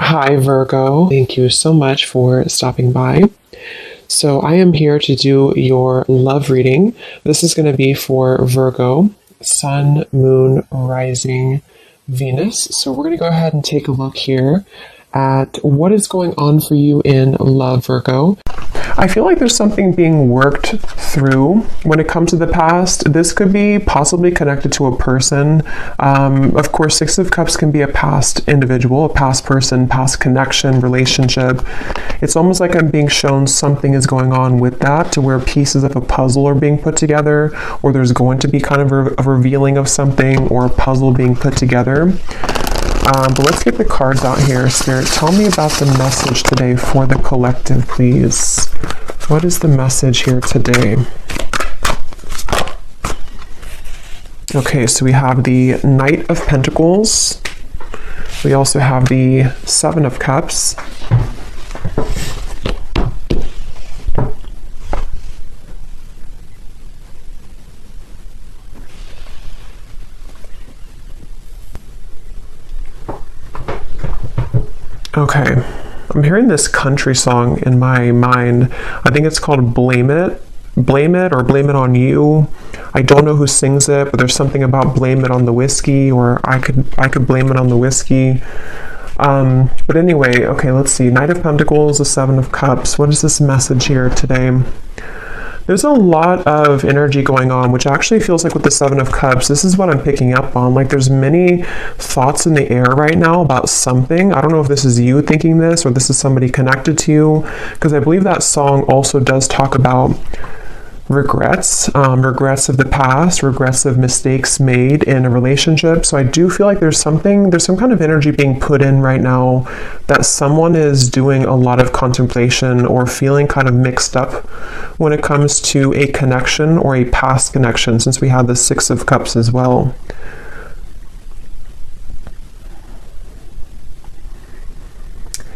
Hi, Virgo. Thank you so much for stopping by. So, I am here to do your love reading. This is going to be for Virgo, Sun, Moon, Rising, Venus. So, we're going to go ahead and take a look here at what is going on for you in love, Virgo. I feel like there's something being worked through when it comes to the past. This could be possibly connected to a person. Of course, Six of Cups can be a past individual, a past person, past connection, relationship. It's almost like I'm being shown something is going on with that, to where pieces of a puzzle are being put together, or there's going to be kind of a revealing of something, or a puzzle being put together. But let's get the cards out here. Spirit, tell me about the message today for the collective, please. What is the message here today? Okay, so we have the Knight of Pentacles. We also have the Seven of Cups. Okay, I'm hearing this country song in my mind. I think it's called Blame It. Blame It or Blame It on You. I don't know who sings it, but there's something about blame it on the whiskey, or I could blame it on the whiskey. But anyway, okay, let's see. Knight of Pentacles, the Seven of Cups. What is this message here today? There's a lot of energy going on, which actually feels like with the Seven of Cups, this is what I'm picking up on. Like there's many thoughts in the air right now about something. I don't know if this is you thinking this or this is somebody connected to you, because I believe that song also does talk about regrets, regrets of the past, regrets of mistakes made in a relationship. So I do feel like there's some kind of energy being put in right now that someone is doing a lot of contemplation or feeling kind of mixed up when it comes to a connection or a past connection, since we have the Six of Cups as well.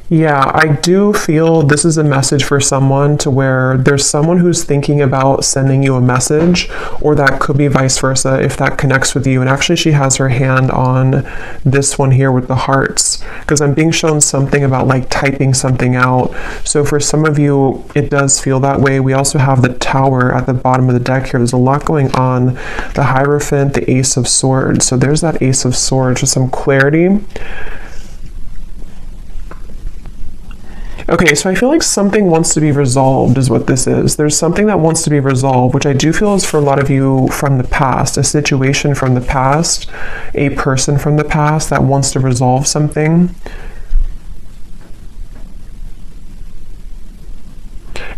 Yeah, I do feel this is a message for someone, to where there's someone who's thinking about sending you a message, or that could be vice versa if that connects with you. And actually she has her hand on this one here with the hearts, because I'm being shown something about like typing something out. So for some of you, it does feel that way. We also have the Tower at the bottom of the deck here. There's a lot going on. The Hierophant, the Ace of Swords. So there's that Ace of Swords with some clarity. Okay, so I feel like something wants to be resolved is what this is. There's something that wants to be resolved, which I do feel is for a lot of you from the past, a situation from the past, a person from the past that wants to resolve something.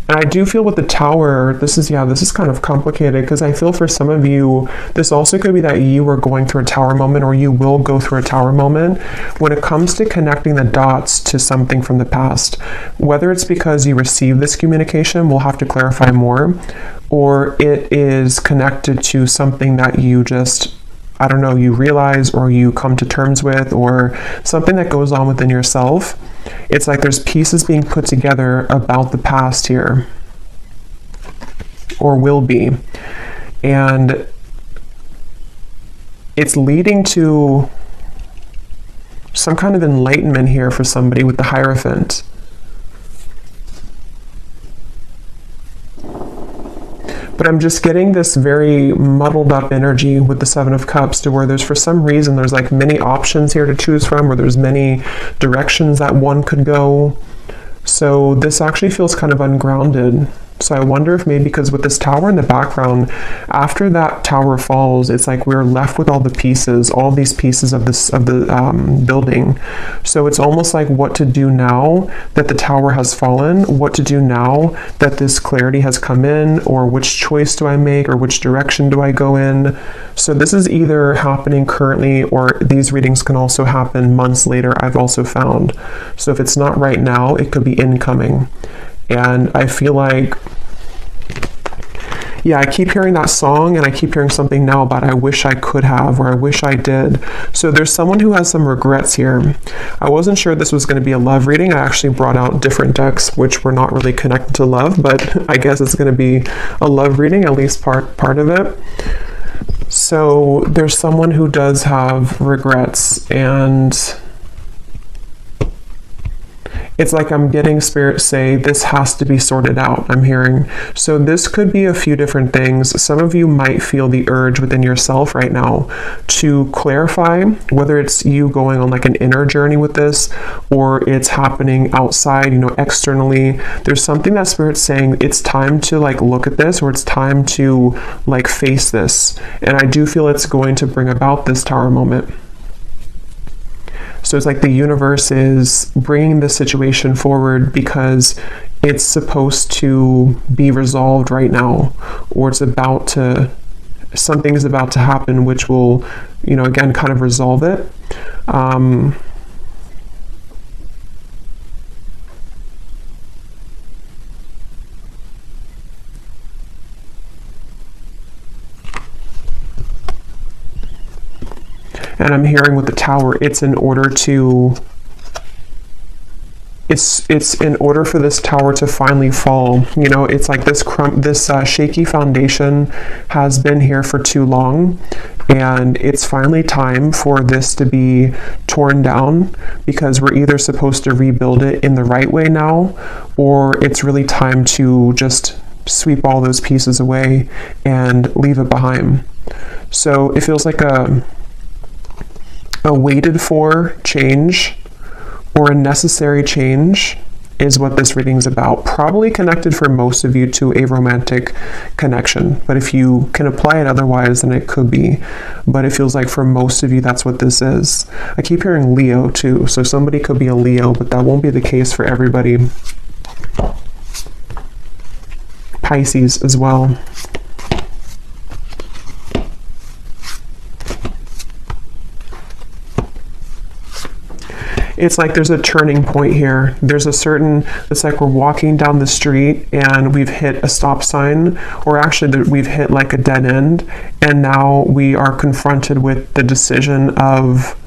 And I do feel with the Tower, this is kind of complicated, because I feel for some of you, this also could be that you are going through a Tower moment, or you will go through a Tower moment when it comes to connecting the dots to something from the past. Whether it's because you received this communication, we'll have to clarify more, or it is connected to something that you just, I don't know, you realize or you come to terms with, or something that goes on within yourself. It's like there's pieces being put together about the past here, or will be. And it's leading to some kind of enlightenment here for somebody with the Hierophant. But I'm just getting this very muddled up energy with the Seven of Cups, to where there's, for some reason, there's like many options here to choose from, or there's many directions that one could go. So this actually feels kind of ungrounded. So I wonder if maybe because with this Tower in the background, after that Tower falls, it's like we're left with all the pieces, all these pieces of the building. So it's almost like what to do now that the Tower has fallen, what to do now that this clarity has come in, or which choice do I make, or which direction do I go in. So this is either happening currently, or these readings can also happen months later, I've also found. So if it's not right now, it could be incoming. And I feel like, yeah, I keep hearing that song, and I keep hearing something now about I wish I could have, or I wish I did. So there's someone who has some regrets here. I wasn't sure this was going to be a love reading. I actually brought out different decks which were not really connected to love, but I guess it's going to be a love reading, at least part of it. So there's someone who does have regrets, and it's like I'm getting Spirit say this has to be sorted out, I'm hearing. So this could be a few different things. Some of you might feel the urge within yourself right now to clarify whether it's you going on like an inner journey with this or it's happening outside, you know, externally. There's something that Spirit's saying it's time to like look at this, or it's time to like face this. And I do feel it's going to bring about this Tower moment. So it's like the universe is bringing the situation forward because it's supposed to be resolved right now, or it's about to, something is about to happen which will, you know, again, kind of resolve it. And I'm hearing with the Tower, it's in order to, it's in order for this Tower to finally fall. You know, it's like this shaky foundation has been here for too long, and it's finally time for this to be torn down, because we're either supposed to rebuild it in the right way now, or it's really time to just sweep all those pieces away and leave it behind. So it feels like a waited for change, or a necessary change, is what this reading is about. Probably connected for most of you to a romantic connection, but if you can apply it otherwise, then it could be. But it feels like for most of you, that's what this is. I keep hearing Leo too, so somebody could be a Leo, but that won't be the case for everybody. Pisces as well. It's like there's a turning point here. There's a certain, it's like we're walking down the street and we've hit a stop sign, or actually we've hit like a dead end, and now we are confronted with the decision of,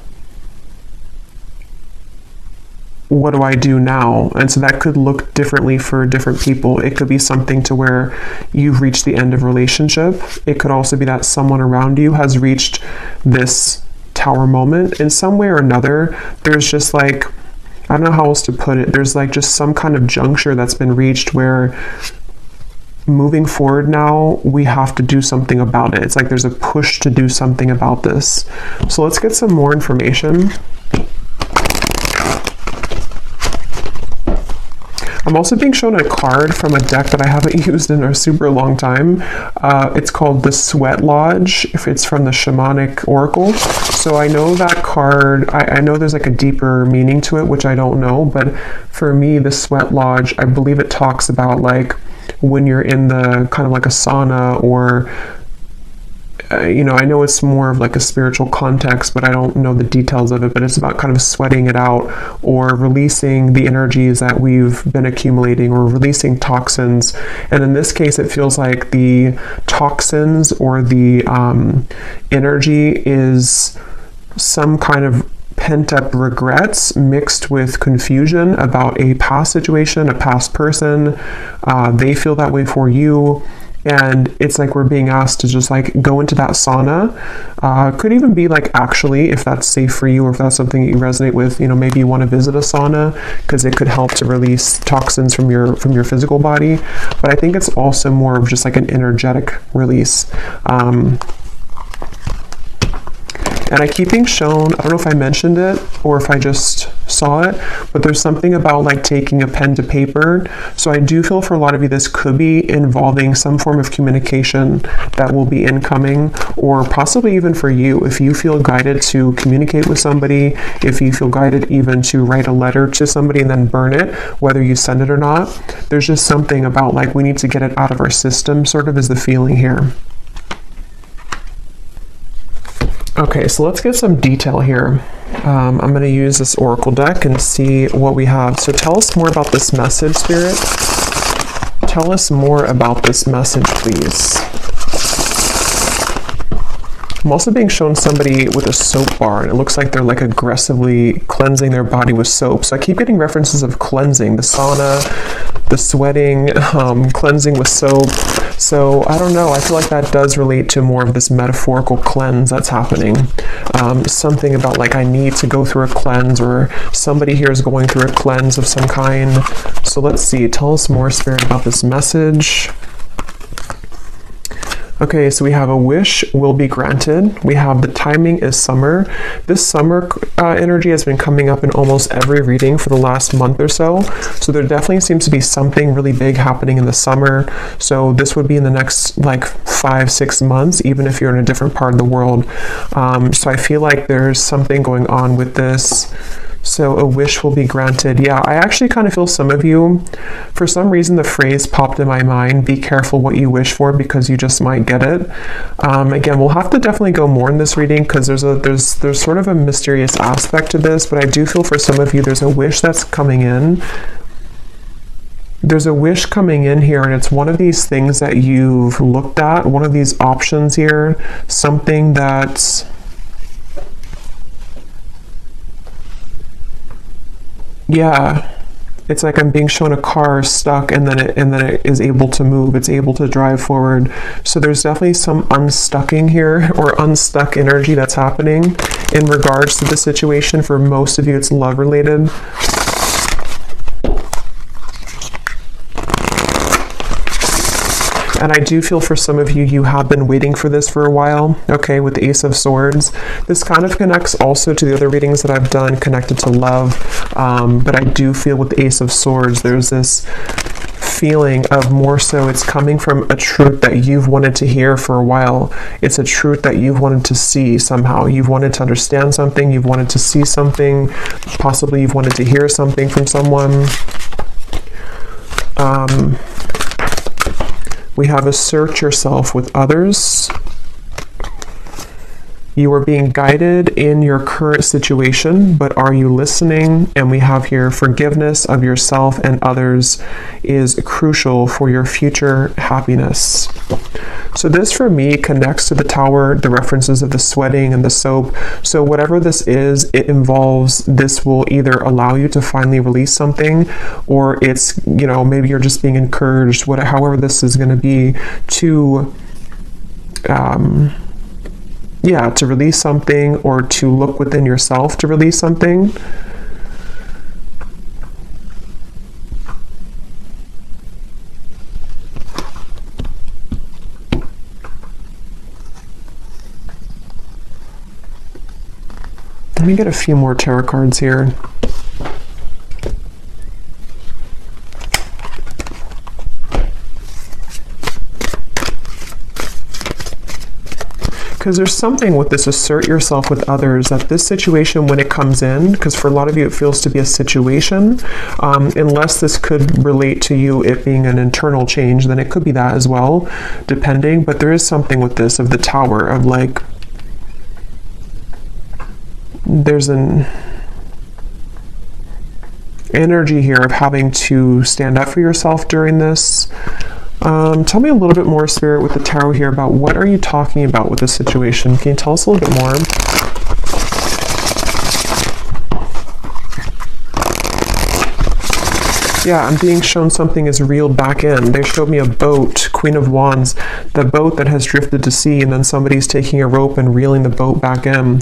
what do I do now? And so that could look differently for different people. It could be something to where you've reached the end of relationship. It could also be that someone around you has reached this Tower moment in some way or another. There's just like, I don't know how else to put it, there's like just some kind of juncture that's been reached where moving forward now we have to do something about it. It's like there's a push to do something about this. So let's get some more information. I'm also being shown a card from a deck that I haven't used in a super long time. It's called the Sweat Lodge, if it's from the Shamanic Oracle. So I know that card, I know there's like a deeper meaning to it, which I don't know, but for me, the Sweat Lodge, I believe it talks about like when you're in the kind of like a sauna, or you know, I know it's more of like a spiritual context, but I don't know the details of it, but it's about kind of sweating it out, or releasing the energies that we've been accumulating, or releasing toxins. And in this case, it feels like the toxins or the energy is some kind of pent-up regrets mixed with confusion about a past situation, a past person. They feel that way for you. And it's like we're being asked to just like go into that sauna. Could even be like, actually, if that's safe for you, or if that's something that you resonate with, you know, maybe you want to visit a sauna because it could help to release toxins from your physical body. But I think it's also more of just like an energetic release. And I keep being shown, I don't know if I mentioned it or if I just saw it, but there's something about like taking a pen to paper. So I do feel for a lot of you, this could be involving some form of communication that will be incoming, or possibly even for you, if you feel guided to communicate with somebody, if you feel guided even to write a letter to somebody and then burn it, whether you send it or not. There's just something about like we need to get it out of our system, sort of is the feeling here. Okay, so let's get some detail here. I'm going to use this oracle deck and see what we have. So tell us more about this message, Spirit. Tell us more about this message, please. I'm also being shown somebody with a soap bar, and it looks like they're like aggressively cleansing their body with soap. So I keep getting references of cleansing, the sauna, the sweating, cleansing with soap. So I don't know, I feel like that does relate to more of this metaphorical cleanse that's happening. Something about like I need to go through a cleanse, or somebody here is going through a cleanse of some kind. So let's see, tell us more, Spirit, about this message. Okay, so we have a wish will be granted. We have the timing is summer. This summer energy has been coming up in almost every reading for the last month or so. So there definitely seems to be something really big happening in the summer. So this would be in the next like 5-6 months, even if you're in a different part of the world. So I feel like there's something going on with this. So a wish will be granted. Yeah, I actually kind of feel some of you, for some reason the phrase popped in my mind, be careful what you wish for because you just might get it. Again, we'll have to definitely go more in this reading because there's sort of a mysterious aspect to this, but I do feel for some of you there's a wish that's coming in. There's a wish coming in here, and it's one of these things that you've looked at, one of these options here, something that's yeah, it's like I'm being shown a car stuck, and then it is able to move. It's able to drive forward. So there's definitely some unstucking here, or unstuck energy that's happening in regards to the situation. For most of you, it's love related. And I do feel for some of you, you have been waiting for this for a while, okay, with the Ace of Swords. This kind of connects also to the other readings that I've done connected to love, but I do feel with the Ace of Swords, there's this feeling of more so it's coming from a truth that you've wanted to hear for a while. It's a truth that you've wanted to see somehow. You've wanted to understand something, you've wanted to see something, possibly you've wanted to hear something from someone. We have assert yourself with others. You are being guided in your current situation, but are you listening? And we have here forgiveness of yourself and others is crucial for your future happiness. So this for me connects to the Tower, the references of the sweating and the soap. So whatever this is, it involves, this will either allow you to finally release something, or it's, you know, maybe you're just being encouraged, however this is going to be, to to release something, or to look within yourself to release something. Let me get a few more tarot cards here. Because there's something with this assert yourself with others, that this situation, when it comes in, because for a lot of you it feels to be a situation, unless this could relate to you, it being an internal change, then it could be that as well, depending. But there is something with this of the Tower, of like, there's an energy here of having to stand up for yourself during this. Tell me a little bit more, Spirit, with the Tarot here about what are you talking about with this situation? Can you tell us a little bit more? Yeah, I'm being shown something is reeled back in. They showed me a boat, Queen of Wands, the boat that has drifted to sea, and then somebody's taking a rope and reeling the boat back in.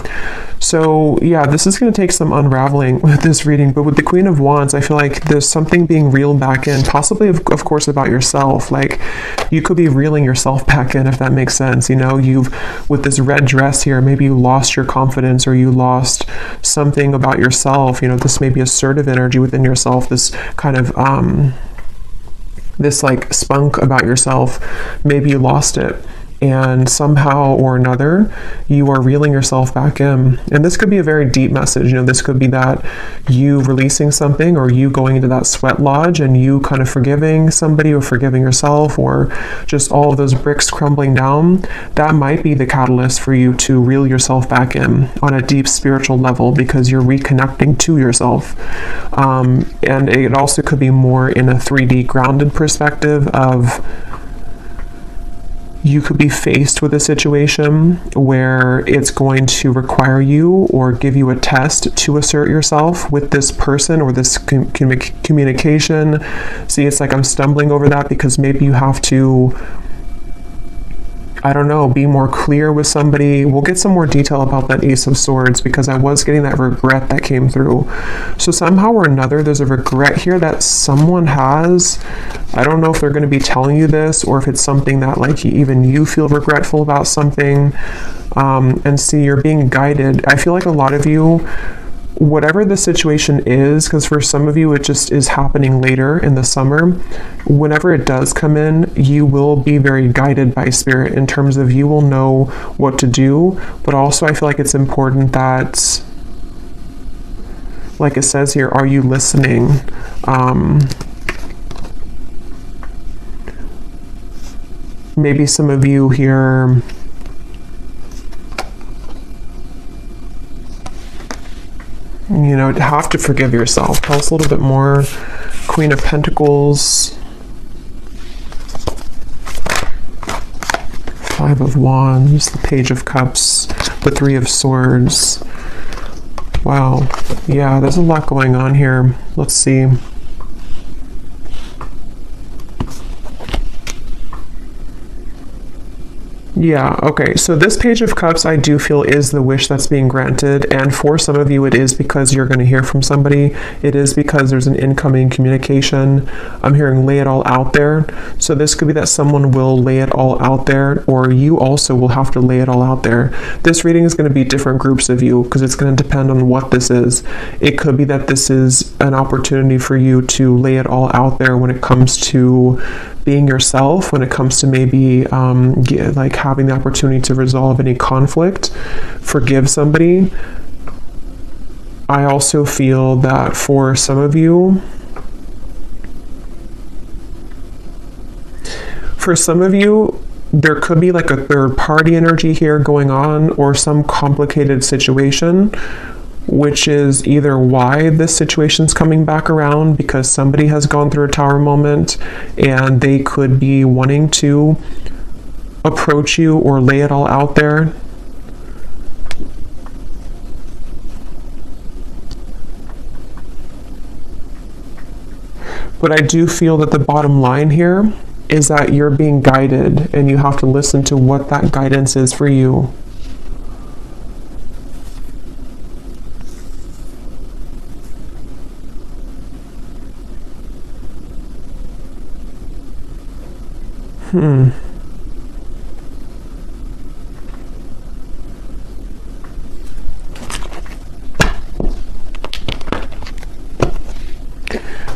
So yeah, this is going to take some unraveling with this reading, but with the Queen of Wands, I feel like there's something being reeled back in, possibly of course about yourself. Like you could be reeling yourself back in, if that makes sense. You know, with this red dress here, maybe you lost your confidence, or you lost something about yourself. You know, this may be assertive energy within yourself, this kind of this like spunk about yourself. Maybe you lost it, and somehow or another you are reeling yourself back in. And this could be a very deep message. You know, this could be that you releasing something, or you going into that sweat lodge and you kind of forgiving somebody, or forgiving yourself, or just all of those bricks crumbling down. That might be the catalyst for you to reel yourself back in on a deep spiritual level, because you're reconnecting to yourself. And it also could be more in a 3D grounded perspective of You could be faced with a situation where it's going to require you or give you a test to assert yourself with this person or this communication. See, it's like I'm stumbling over that because maybe you have to, I don't know, be more clear with somebody. We'll get some more detail about that Ace of Swords because I was getting that regret that came through. So somehow or another, there's a regret here that someone has. I don't know if they're going to be telling you this or if it's something that like even you feel regretful about something. And see, you're being guided. I feel like a lot of you, whatever the situation is, because for some of you it just is happening later in the summer, whenever it does come in, you will be very guided by spirit in terms of you will know what to do. But also I feel like it's important that, like it says here, are you listening? Maybe some of you here, you know, have to forgive yourself. Tell us a little bit more. Queen of Pentacles, Five of Wands, the Page of Cups, the Three of Swords. Wow, yeah, there's a lot going on here. Let's see. Yeah, okay, so this Page of Cups I do feel is the wish that's being granted, and for some of you it is because you're going to hear from somebody. It is because there's an incoming communication. I'm hearing lay it all out there. So this could be that someone will lay it all out there, or you also will have to lay it all out there. This reading is going to be different groups of you because it's going to depend on what this is. It could be that this is an opportunity for you to lay it all out there when it comes to being yourself, when it comes to maybe like having the opportunity to resolve any conflict, forgive somebody. I also feel that for some of you, there could be like a third party energy here going on, or some complicated situation, which is either why this situation's coming back around, because somebody has gone through a tower moment and they could be wanting to approach you or lay it all out there. But I do feel that the bottom line here is that you're being guided and you have to listen to what that guidance is for you.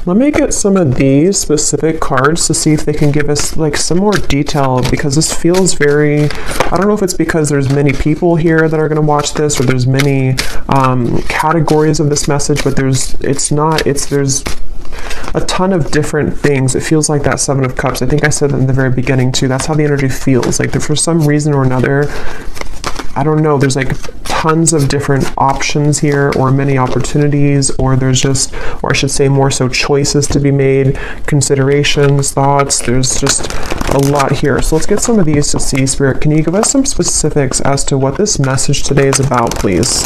Let me get some of these specific cards to see if they can give us like some more detail, because this feels very, I don't know if it's because there's many people here that are going to watch this, or there's many categories of this message, but there's a ton of different things. It feels like that Seven of Cups. I think I said that in the very beginning too. That's how the energy feels. Like for some reason or another, I don't know, there's like tons of different options here, or many opportunities, or there's just, or I should say more so choices to be made, considerations, thoughts. There's just a lot here. So let's get some of these to see. Spirit, can you give us some specifics as to what this message today is about, please?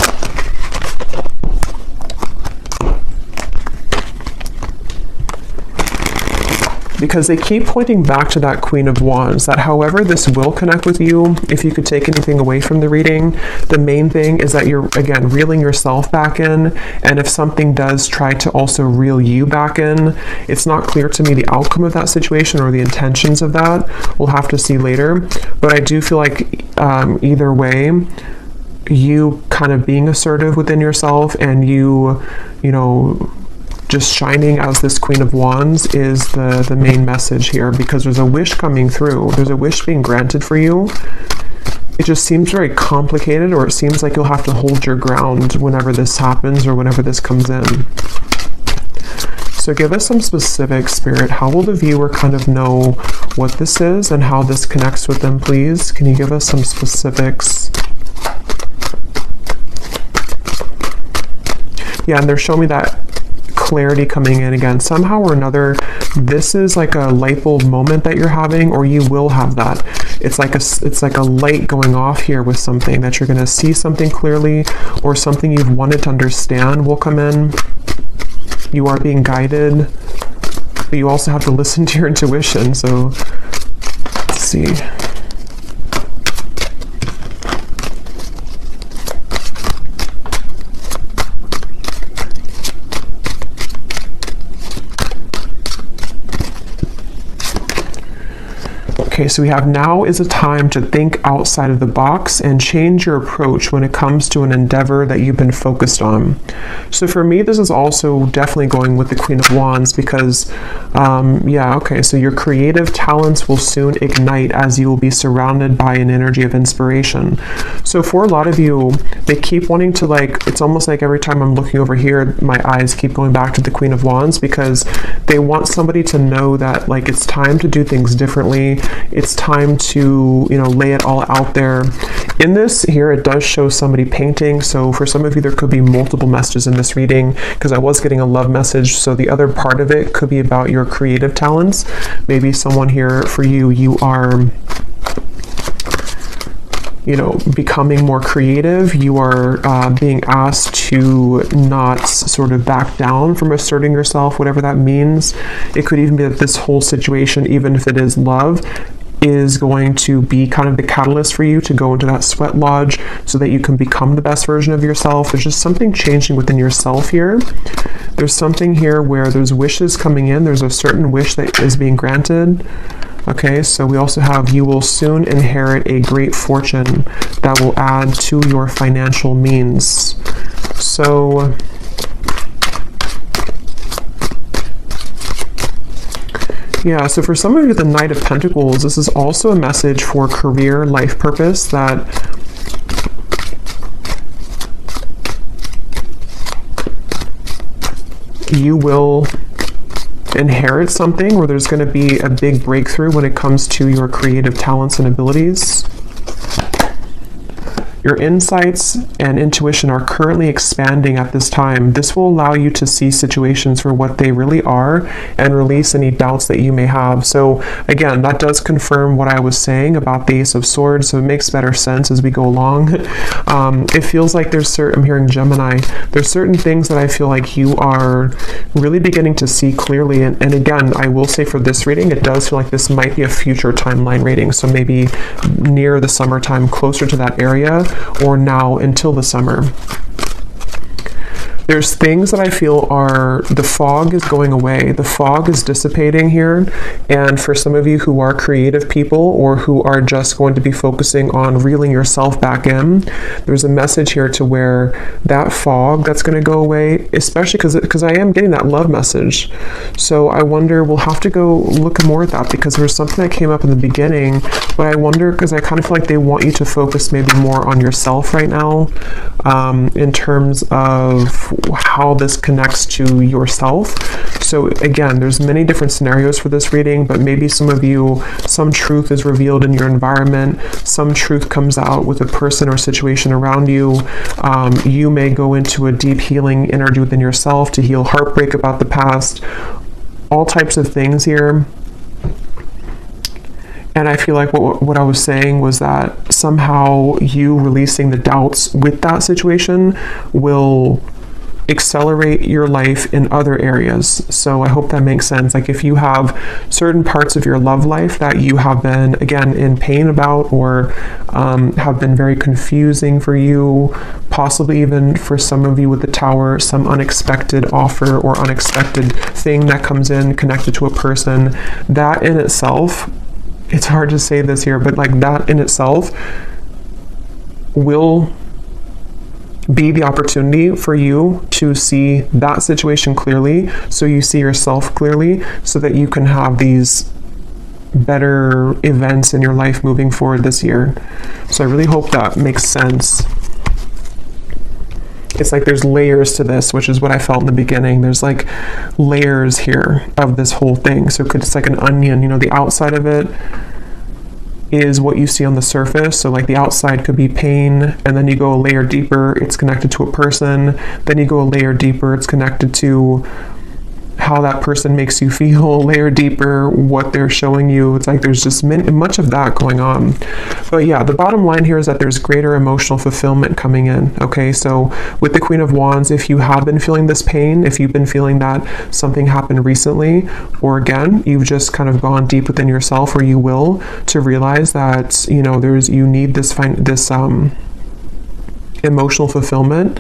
Because they keep pointing back to that Queen of Wands, that however this will connect with you, if you could take anything away from the reading, the main thing is that you're, again, reeling yourself back in, and if something does try to also reel you back in, it's not clear to me the outcome of that situation or the intentions of that. We'll have to see later, but I do feel like either way, you kind of being assertive within yourself and you know, just shining as this Queen of Wands is the main message here, because there's a wish coming through. There's a wish being granted for you. It just seems very complicated, or it seems like you'll have to hold your ground whenever this happens or whenever this comes in. So give us some specifics, Spirit. How will the viewer kind of know what this is and how this connects with them, please? Can you give us some specifics? Yeah, and they're showing me that clarity coming in again. Somehow or another, this is like a light bulb moment that you're having, or you will have that. it's like a light going off here with something, that you're going to see something clearly, or something you've wanted to understand will come in. You are being guided, but you also have to listen to your intuition. So let's see. Okay, so we have now is a time to think outside of the box and change your approach when it comes to an endeavor that you've been focused on. So for me, this is also definitely going with the Queen of Wands, because so your creative talents will soon ignite as you will be surrounded by an energy of inspiration. So for a lot of you, they keep wanting to, like, it's almost like every time I'm looking over here, my eyes keep going back to the Queen of Wands, because they want somebody to know that, like, it's time to do things differently. It's time to, lay it all out there. In this here, it does show somebody painting. So for some of you, there could be multiple messages in this reading, because I was getting a love message. So the other part of it could be about your creative talents. Maybe someone here, for you, you are becoming more creative. You are being asked to not sort of back down from asserting yourself, whatever that means. It could even be that this whole situation, even if it is love, is going to be kind of the catalyst for you to go into that sweat lodge so that you can become the best version of yourself. There's just something changing within yourself here. There's something here where there's wishes coming in. There's a certain wish that is being granted. Okay, so we also have, you will soon inherit a great fortune that will add to your financial means. So yeah, so for some of you, the Knight of Pentacles, this is also a message for career, life purpose, that you will inherit something where there's going to be a big breakthrough when it comes to your creative talents and abilities. Your insights and intuition are currently expanding at this time. This will allow you to see situations for what they really are and release any doubts that you may have. So again, that does confirm what I was saying about the Ace of Swords, so it makes better sense as we go along. It feels like I'm hearing Gemini, there's certain things that I feel like you are really beginning to see clearly. And again, I will say for this reading, it does feel like this might be a future timeline reading. So maybe near the summertime, closer to that area, or now until the summer. There's things that I feel the fog is going away. The fog is dissipating here. And for some of you who are creative people, or who are just going to be focusing on reeling yourself back in, there's a message here to where that fog that's going to go away, especially because I am getting that love message. So I wonder, we'll have to go look more at that, because there's something that came up in the beginning, but I wonder, because I kind of feel like they want you to focus maybe more on yourself right now, in terms of how this connects to yourself. So again, there's many different scenarios for this reading, but maybe some of you, some truth is revealed in your environment, some truth comes out with a person or situation around you. You may go into a deep healing energy within yourself to heal heartbreak about the past, all types of things here. And I feel like what I was saying was that somehow you releasing the doubts with that situation will accelerate your life in other areas. So I hope that makes sense. Like if you have certain parts of your love life that you have been, again, in pain about, or have been very confusing for you, possibly even for some of you with the Tower, some unexpected offer or unexpected thing that comes in connected to a person, that in itself, it's hard to say this here, but like that in itself will be the opportunity for you to see that situation clearly, so you see yourself clearly, so that you can have these better events in your life moving forward this year. So I really hope that makes sense. It's like there's layers to this, which is what I felt in the beginning. There's like layers here of this whole thing. So it's like an onion, the outside of it is what you see on the surface. So like the outside could be pain, and then you go a layer deeper, it's connected to a person. Then you go a layer deeper, it's connected to how that person makes you feel, layer deeper what they're showing you. It's like there's just much of that going on. But yeah, the bottom line here is that there's greater emotional fulfillment coming in. Okay, so with the Queen of Wands, if you have been feeling this pain, if you've been feeling that something happened recently, or again, you've just kind of gone deep within yourself, or you will, to realize that, you know, you need this emotional fulfillment,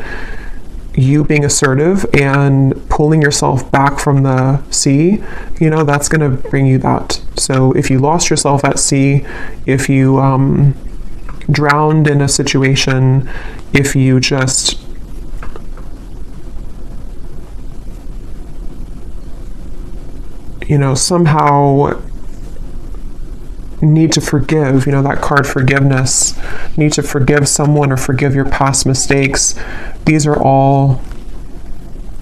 you being assertive and pulling yourself back from the sea, you know, that's going to bring you that. So if you lost yourself at sea, if you drowned in a situation, if you just somehow need to forgive, that card forgiveness, need to forgive someone or forgive your past mistakes. These are all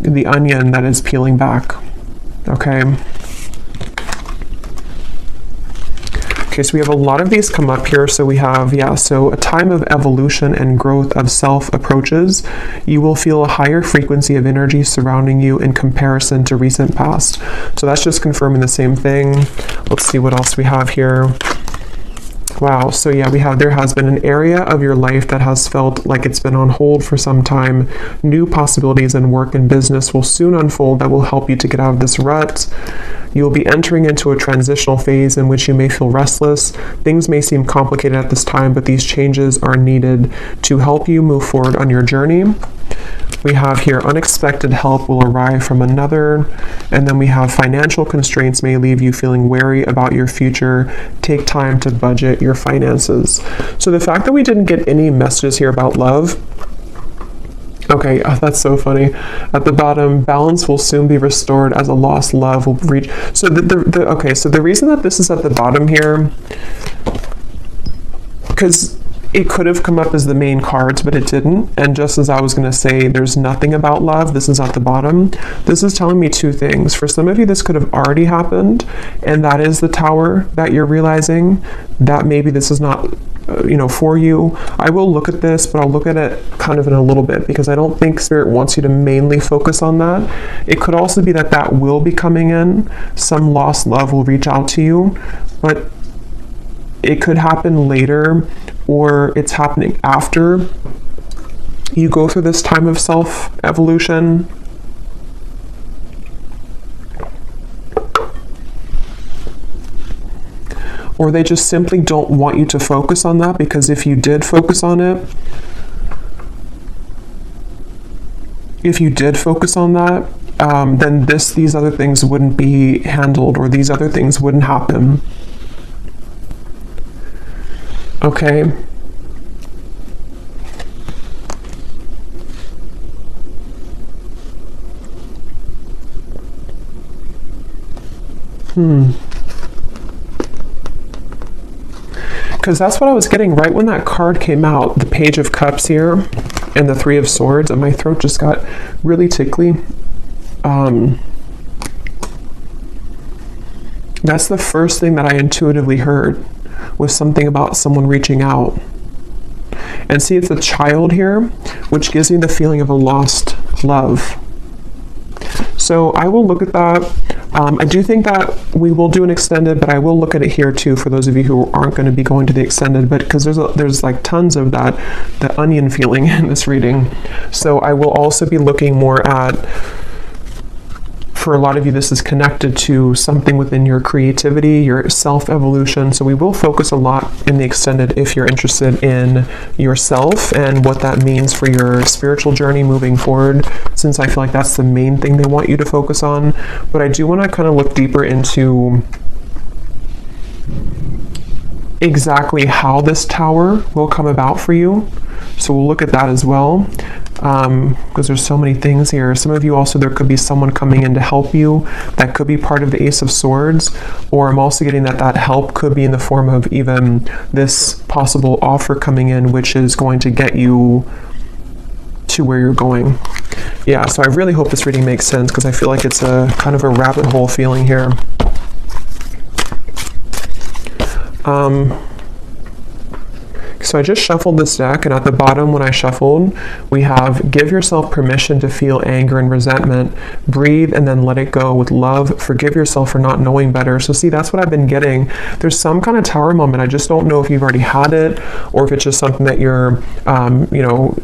the onion that is peeling back. Okay. Okay, so we have a lot of these come up here. So we have, so a time of evolution and growth of self approaches. You will feel a higher frequency of energy surrounding you in comparison to recent past. So that's just confirming the same thing. Let's see what else we have here. Wow, so yeah, there has been an area of your life that has felt like it's been on hold for some time. New possibilities in work and business will soon unfold that will help you to get out of this rut. You'll be entering into a transitional phase in which you may feel restless. Things may seem complicated at this time, but these changes are needed to help you move forward on your journey. We have here unexpected help will arrive from another, and then we have financial constraints may leave you feeling wary about your future. Take time to budget your finances. So the fact that we didn't get any messages here about love, okay, that's so funny. At the bottom, balance will soon be restored as a lost love will reach. So so the reason that this is at the bottom here, because it could have come up as the main cards, but it didn't. And just as I was going to say, there's nothing about love, this is at the bottom. This is telling me two things. For some of you, this could have already happened, and that is the Tower that you're realizing that maybe this is not for you. I will look at this, but I'll look at it kind of in a little bit, because I don't think Spirit wants you to mainly focus on that. It could also be that will be coming in. Some lost love will reach out to you, but it could happen later, or it's happening after you go through this time of self-evolution. Or they just simply don't want you to focus on that, because if you did focus on it, then these other things wouldn't be handled, or these other things wouldn't happen. Okay. Because that's what I was getting right when that card came out, the Page of Cups here and the Three of Swords, and my throat just got really tickly. That's the first thing that I intuitively heard, was something about someone reaching out. And see, it's a child here, which gives me the feeling of a lost love. So I will look at that. I do think that we will do an extended, but I will look at it here too for those of you who aren't going to be going to the extended, but because there's like tons of the onion feeling in this reading. So I will also be looking more at, for a lot of you, this is connected to something within your creativity, your self-evolution. So we will focus a lot in the extended if you're interested in yourself and what that means for your spiritual journey moving forward, since I feel like that's the main thing they want you to focus on. But I do want to kind of look deeper into exactly how this Tower will come about for you. So we'll look at that as well. Because there's so many things here. Some of you also, there could be someone coming in to help you. That could be part of the Ace of Swords, or I'm also getting that help could be in the form of even this possible offer coming in, which is going to get you to where you're going. Yeah, so I really hope this reading makes sense, because I feel like it's a kind of a rabbit hole feeling here. So I just shuffled this deck, and at the bottom when I shuffled, we have give yourself permission to feel anger and resentment, breathe and then let it go with love, forgive yourself for not knowing better. So see, that's what I've been getting. There's some kind of tower moment. I just don't know if you've already had it or if it's just something that you're,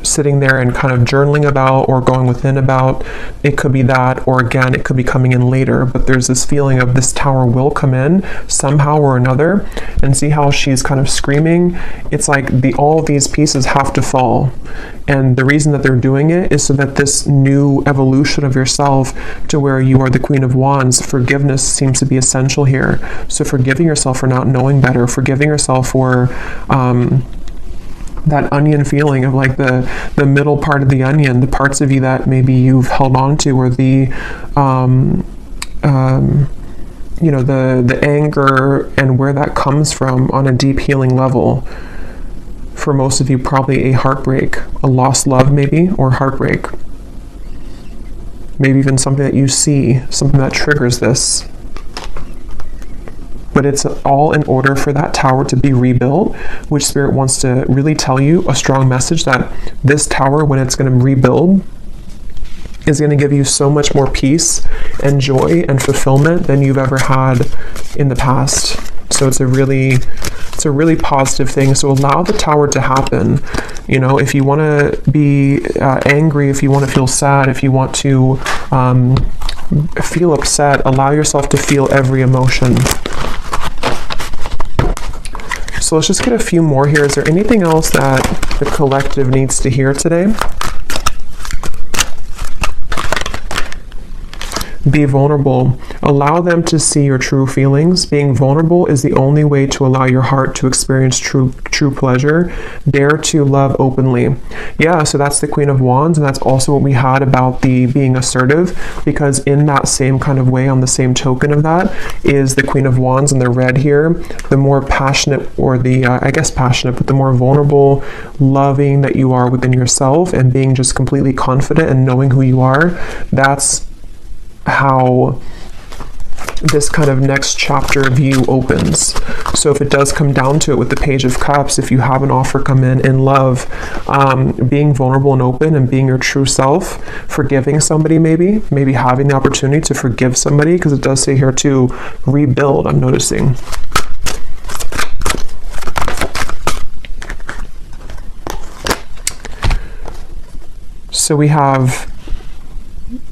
sitting there and kind of journaling about or going within about. It could be that, or again, it could be coming in later, but there's this feeling of this tower will come in somehow or another. And see how she's kind of screaming. It's like all these pieces have to fall. And the reason that they're doing it is so that this new evolution of yourself to where you are the Queen of Wands, forgiveness seems to be essential here. So forgiving yourself for not knowing better, forgiving yourself for that onion feeling of like the middle part of the onion, the parts of you that maybe you've held on to, or the anger and where that comes from on a deep healing level. For most of you, probably a heartbreak, a lost love maybe, or heartbreak. Maybe even something that you see, something that triggers this. But it's all in order for that tower to be rebuilt, which Spirit wants to really tell you a strong message that this tower, when it's going to rebuild, is going to give you so much more peace and joy and fulfillment than you've ever had in the past. So it's a really positive thing. So allow the tower to happen. If you want to be angry, if you want to feel sad, if you want to feel upset, allow yourself to feel every emotion. So let's just get a few more here. Is there anything else that the collective needs to hear today? Be vulnerable. Allow them to see your true feelings. Being vulnerable is the only way to allow your heart to experience true pleasure. Dare to love openly. Yeah, so that's the Queen of Wands, and that's also what we had about the being assertive, because in that same kind of way, on the same token of that, is the Queen of Wands in the red here. The more passionate, or but the more vulnerable, loving that you are within yourself, and being just completely confident and knowing who you are, that's how this kind of next chapter of you opens. So if it does come down to it with the Page of Cups, if you have an offer come in love, being vulnerable and open and being your true self, forgiving somebody, maybe having the opportunity to forgive somebody, because it does say here to rebuild, I'm noticing. So we have,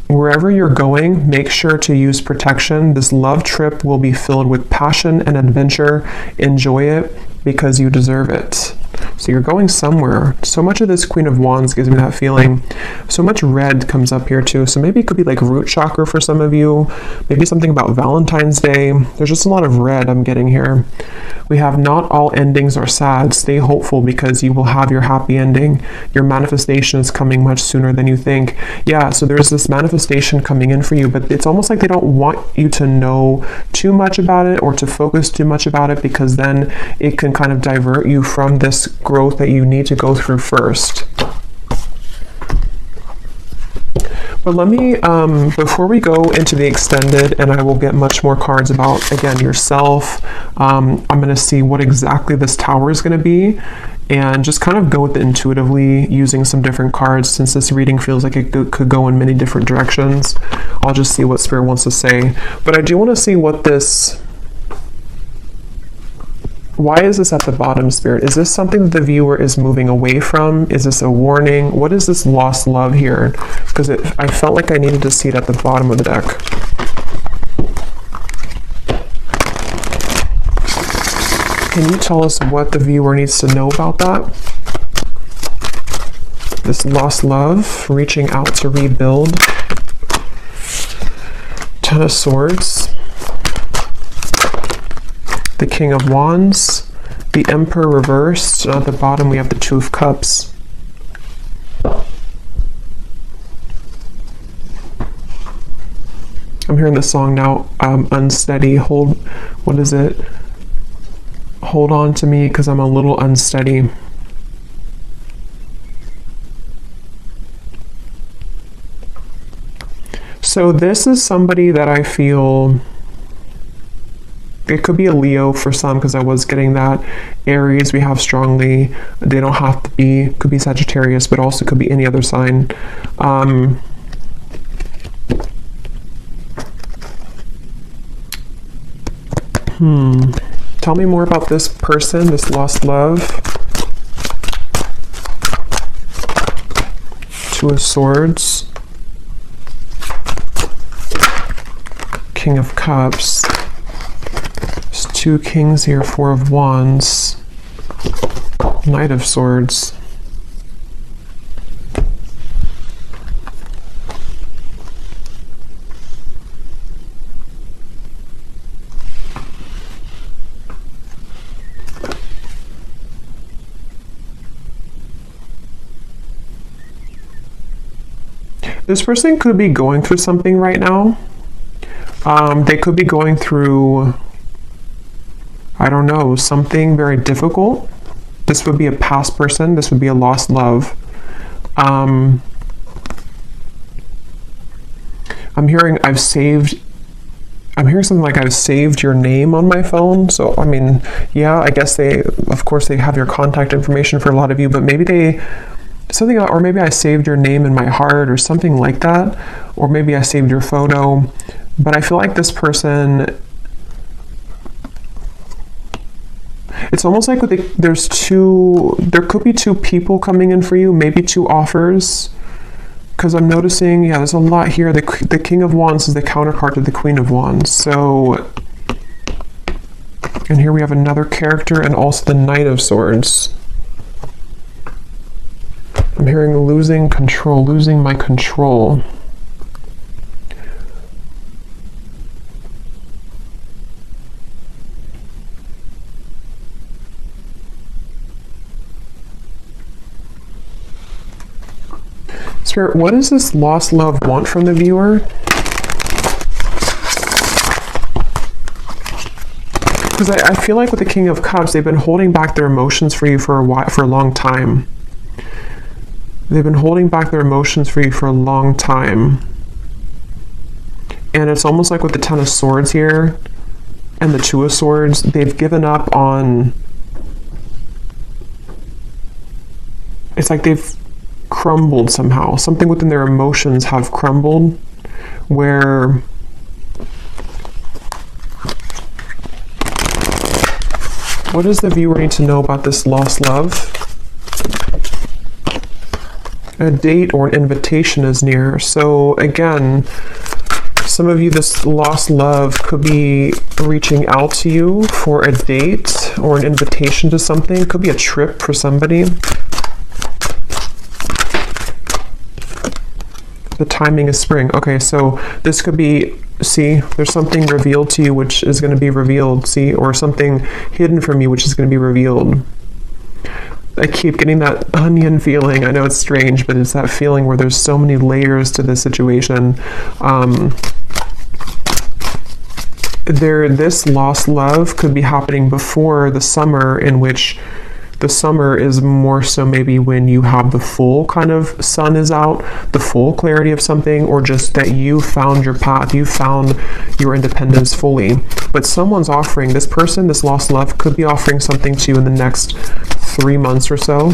wherever you're going, make sure to use protection. This love trip will be filled with passion and adventure. Enjoy it because you deserve it. So you're going somewhere. So much of this Queen of Wands gives me that feeling. So much red comes up here too. So maybe it could be like root chakra for some of you. Maybe something about Valentine's Day. There's just a lot of red I'm getting here. We have not all endings are sad. Stay hopeful because you will have your happy ending. Your manifestation is coming much sooner than you think. Yeah, so there's this manifestation coming in for you, but it's almost like they don't want you to know too much about it or to focus too much about it, because then it can kind of divert you from this growth that you need to go through first. But let me, before we go into the extended, and I will get much more cards about, again, yourself, I'm going to see what exactly this tower is going to be, and just kind of go with it intuitively using some different cards. Since this reading feels like it could go in many different directions, I'll just see what Spirit wants to say. But I do want to see what this... Why is this at the bottom, Spirit? Is this something that the viewer is moving away from? Is this a warning? What is this lost love here? Because I felt like I needed to see it at the bottom of the deck. Can you tell us what the viewer needs to know about that? This lost love, reaching out to rebuild. Ten of Swords. The King of Wands, the Emperor reversed, and at the bottom we have the Two of Cups. I'm hearing the song now, Unsteady, what is it? Hold on to me because I'm a little unsteady. So this is somebody that I feel It could be a Leo for some, because I was getting that. Aries we have strongly. They don't have to be, could be Sagittarius, but also could be any other sign. Tell me more about this person, this lost love. Two of Swords. King of Cups. There's two kings here, Four of Wands. Knight of Swords. This person could be going through something right now. They could be going through, I don't know, something very difficult. This would be a past person. This would be a lost love. I'm hearing something like I've saved your name on my phone. So, I mean, yeah, I guess of course they have your contact information for a lot of you, but maybe or maybe I saved your name in my heart or something like that. Or maybe I saved your photo. But I feel like this person, it's almost like there could be two people coming in for you, maybe two offers. Because I'm noticing, yeah, there's a lot here. The King of Wands is the counterpart to the Queen of Wands. So, and here we have another character and also the Knight of Swords. I'm hearing losing control, losing my control. Spirit, what does this lost love want from the viewer? Because I feel like with the King of Cups, they've been holding back their emotions for you for a long time. They've been holding back their emotions for you for a long time. And it's almost like with the Ten of Swords here and the Two of Swords, they've given up on... It's like they've crumbled somehow. Something within their emotions have crumbled, where what does the viewer need to know about this lost love? A date or an invitation is near. So again, some of you, this lost love could be reaching out to you for a date or an invitation to something. It could be a trip for somebody. The timing is spring. Okay, so this could be, see, there's something revealed to you which is going to be revealed, see, or something hidden from you which is going to be revealed. I keep getting that onion feeling. I know it's strange, but it's that feeling where there's so many layers to this situation. This lost love could be happening before the summer, in which the summer is more so maybe when you have the full kind of sun is out, the full clarity of something, or just that you found your path, you found your independence fully. But someone's offering, this person, this lost love, could be offering something to you in the next 3 months or so.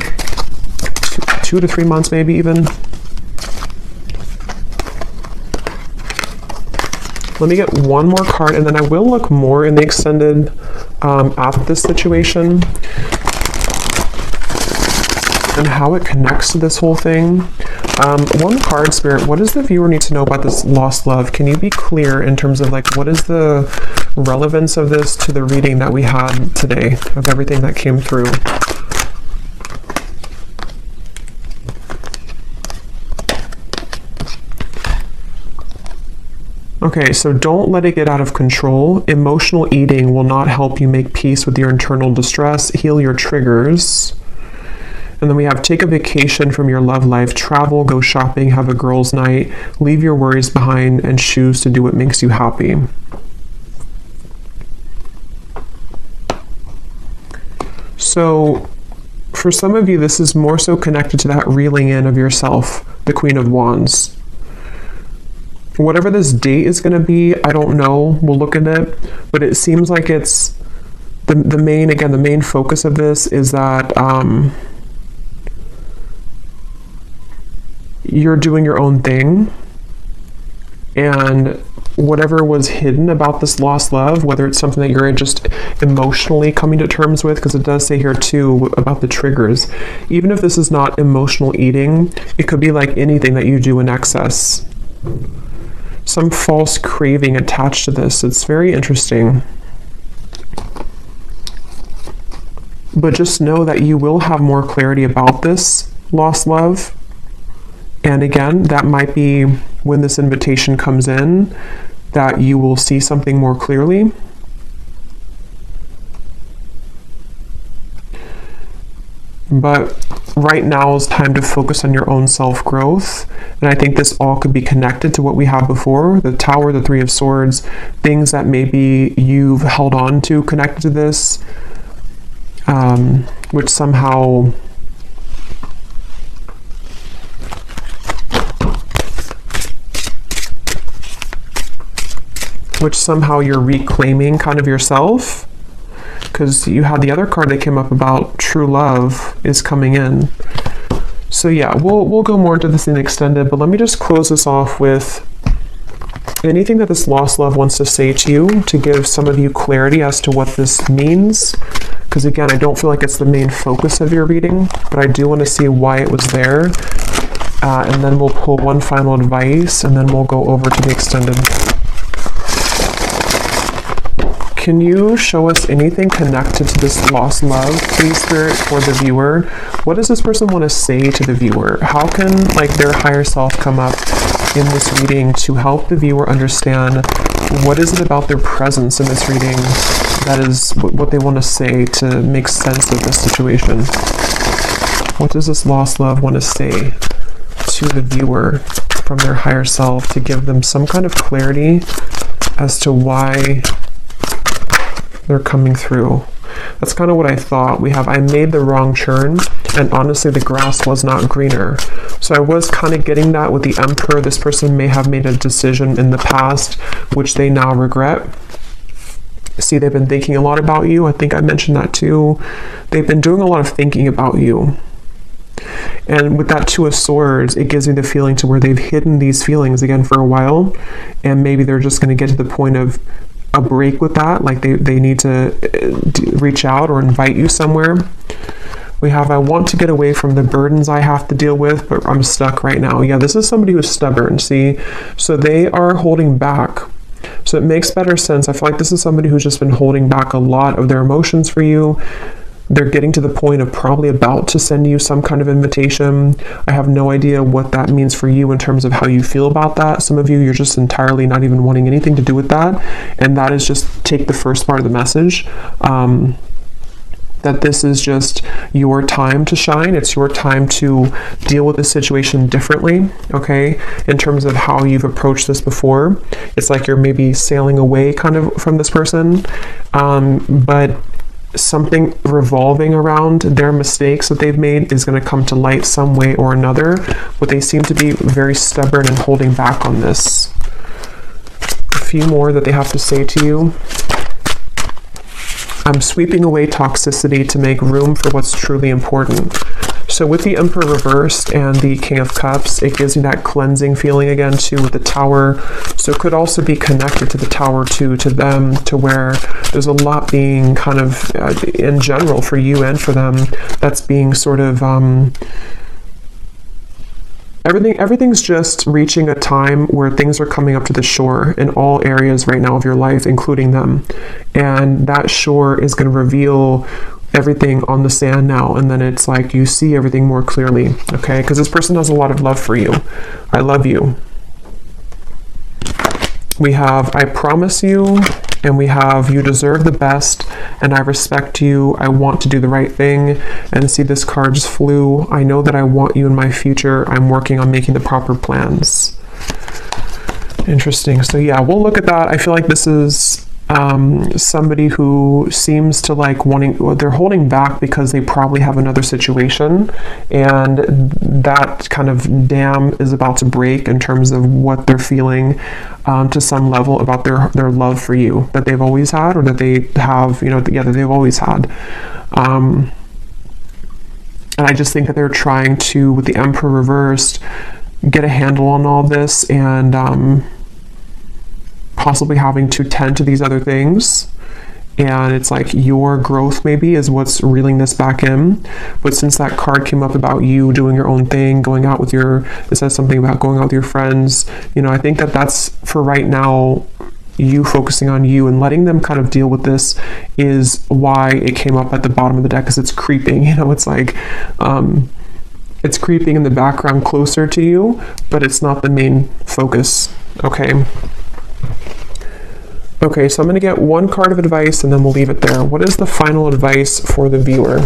2 to 3 months maybe even. Let me get one more card, and then I will look more in the extended at this situation and how it connects to this whole thing. One card, Spirit, what does the viewer need to know about this lost love? Can you be clear in terms of like, what is the relevance of this to the reading that we had today, of everything that came through? Okay, so don't let it get out of control. Emotional eating will not help you make peace with your internal distress, heal your triggers. And then we have take a vacation from your love life, travel, go shopping, have a girls' night, leave your worries behind, and choose to do what makes you happy. So for some of you, this is more so connected to that reeling in of yourself, the Queen of Wands. Whatever this date is going to be, I don't know. We'll look at it. But it seems like it's the main focus of this is that you're doing your own thing. And whatever was hidden about this lost love, whether it's something that you're just emotionally coming to terms with, because it does say here too about the triggers. Even if this is not emotional eating, it could be like anything that you do in excess. Some false craving attached to this. It's very interesting. But just know that you will have more clarity about this lost love. And again, that might be when this invitation comes in, that you will see something more clearly. But right now is time to focus on your own self-growth. And I think this all could be connected to what we have before, the Tower, the Three of Swords, things that maybe you've held on to connected to this, which somehow you're reclaiming kind of yourself, because you had the other card that came up about true love is coming in. So yeah, we'll go more into this in extended, but let me just close this off with anything that this lost love wants to say to you, to give some of you clarity as to what this means. Because again, I don't feel like it's the main focus of your reading, but I do want to see why it was there. And then we'll pull one final advice, and then we'll go over to the extended. Can you show us anything connected to this lost love, please, Spirit, for the viewer? What does this person want to say to the viewer? How can their higher self come up in this reading to help the viewer understand what is it about their presence in this reading that is what they want to say to make sense of this situation? What does this lost love want to say to the viewer from their higher self to give them some kind of clarity as to why they're coming through? That's kind of what I thought. We have, I made the wrong turn, and honestly the grass was not greener. So I was kind of getting that with the Emperor. This person may have made a decision in the past which they now regret. See, they've been thinking a lot about you. I think I mentioned that too. They've been doing a lot of thinking about you. And with that Two of Swords, it gives me the feeling to where they've hidden these feelings again for a while, and maybe they're just going to get to the point of a break with that, like they need to reach out or invite you somewhere. We have, I want to get away from the burdens I have to deal with, but I'm stuck right now. Yeah, this is somebody who's stubborn, see? So they are holding back. So it makes better sense. I feel like this is somebody who's just been holding back a lot of their emotions for you. They're getting to the point of probably about to send you some kind of invitation. I have no idea what that means for you in terms of how you feel about that. Some of you, you're just entirely not even wanting anything to do with that. And that is just take the first part of the message. That this is just your time to shine. It's your time to deal with the situation differently, okay? In terms of how you've approached this before. It's like you're maybe sailing away kind of from this person. But something revolving around their mistakes that they've made is going to come to light some way or another, but they seem to be very stubborn and holding back on this. A few more that they have to say to you. I'm sweeping away toxicity to make room for what's truly important. So with the Emperor reversed and the King of Cups, it gives me that cleansing feeling again too with the Tower. So it could also be connected to the Tower too, to them, to where there's a lot being kind of in general for you and for them that's being sort of everything's just reaching a time where things are coming up to the shore in all areas right now of your life, including them. And that shore is going to reveal everything on the sand now, and then it's like you see everything more clearly, okay? Because this person has a lot of love for you. I love you. We have, I promise you, and we have, you deserve the best, and I respect you. I want to do the right thing. And see, this card just flew. I know that I want you in my future. I'm working on making the proper plans. Interesting. So yeah, we'll look at that. I feel like this is somebody who seems to like they're holding back because they probably have another situation, and that kind of dam is about to break in terms of what they're feeling to some level about their love for you that they've always had, or that they have, that they've always had. And I just think that they're trying to, with the Emperor reversed, get a handle on all this, and possibly having to tend to these other things. And it's like your growth maybe is what's reeling this back in. But since that card came up about you doing your own thing, going out with it says something about going out with your friends, I think that that's, for right now, you focusing on you and letting them kind of deal with this is why it came up at the bottom of the deck, because it's creeping. It's like it's creeping in the background closer to you, but it's not the main focus. Okay, so I'm going to get one card of advice and then we'll leave it there. What is the final advice for the viewer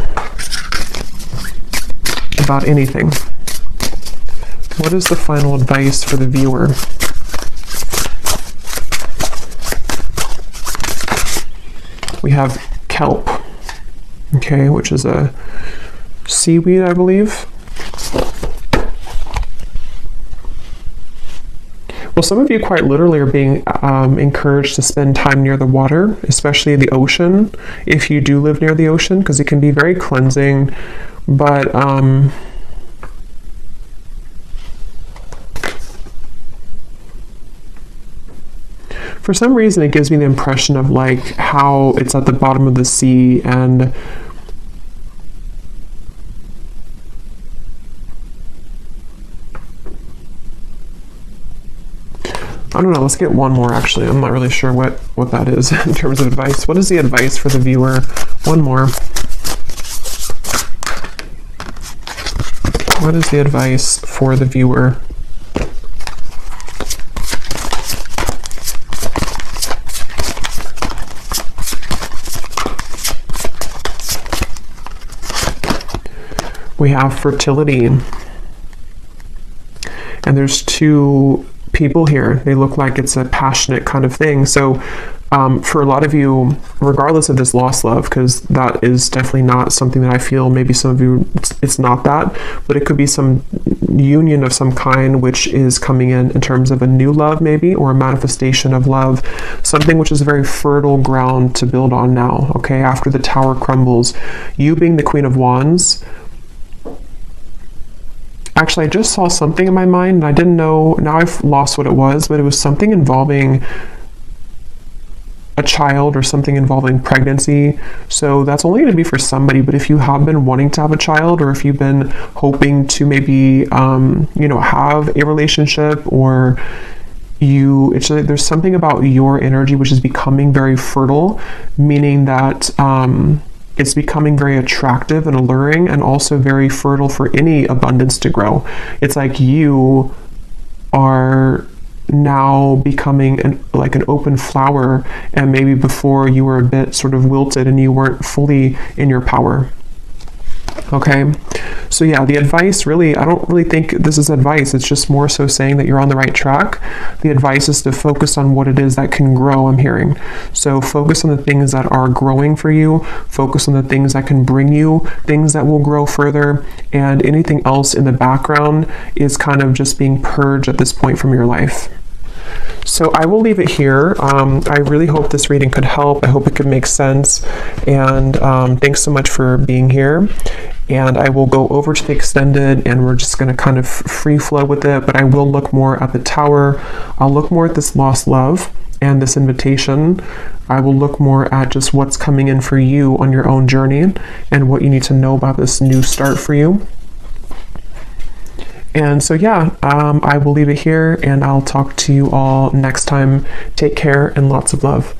about anything? What is the final advice for the viewer? We have kelp, okay, which is a seaweed, I believe. Well, some of you quite literally are being encouraged to spend time near the water, especially the ocean, if you do live near the ocean, because it can be very cleansing. But for some reason, it gives me the impression of like how it's at the bottom of the sea, and I don't know, let's get one more actually. I'm not really sure what that is in terms of advice. What is the advice for the viewer? One more. What is the advice for the viewer? We have fertility. And there's two people here. They look like it's a passionate kind of thing. So for a lot of you, regardless of this lost love, because that is definitely not something that I feel, maybe some of you, it's not that, but it could be some union of some kind which is coming in terms of a new love maybe, or a manifestation of love, something which is a very fertile ground to build on now, okay, after the tower crumbles. You being the Queen of Wands, actually, I just saw something in my mind, and I didn't know, now I've lost what it was, but it was something involving a child or something involving pregnancy. So that's only going to be for somebody, but if you have been wanting to have a child, or if you've been hoping to maybe, have a relationship, or there's something about your energy which is becoming very fertile, meaning that, it's becoming very attractive and alluring, and also very fertile for any abundance to grow. It's like you are now becoming an open flower, and maybe before you were a bit sort of wilted and you weren't fully in your power. Okay, so yeah, the advice really, I don't really think this is advice. It's just more so saying that you're on the right track. The advice is to focus on what it is that can grow, I'm hearing. So focus on the things that are growing for you, focus on the things that can bring you things that will grow further, and anything else in the background is kind of just being purged at this point from your life. So I will leave it here. I really hope this reading could help. I hope it could make sense. And thanks so much for being here. And I will go over to the extended, and we're just going to kind of free flow with it. But I will look more at the tower. I'll look more at this lost love and this invitation. I will look more at just what's coming in for you on your own journey, and what you need to know about this new start for you. And so, yeah, I will leave it here, and I'll talk to you all next time. Take care and lots of love.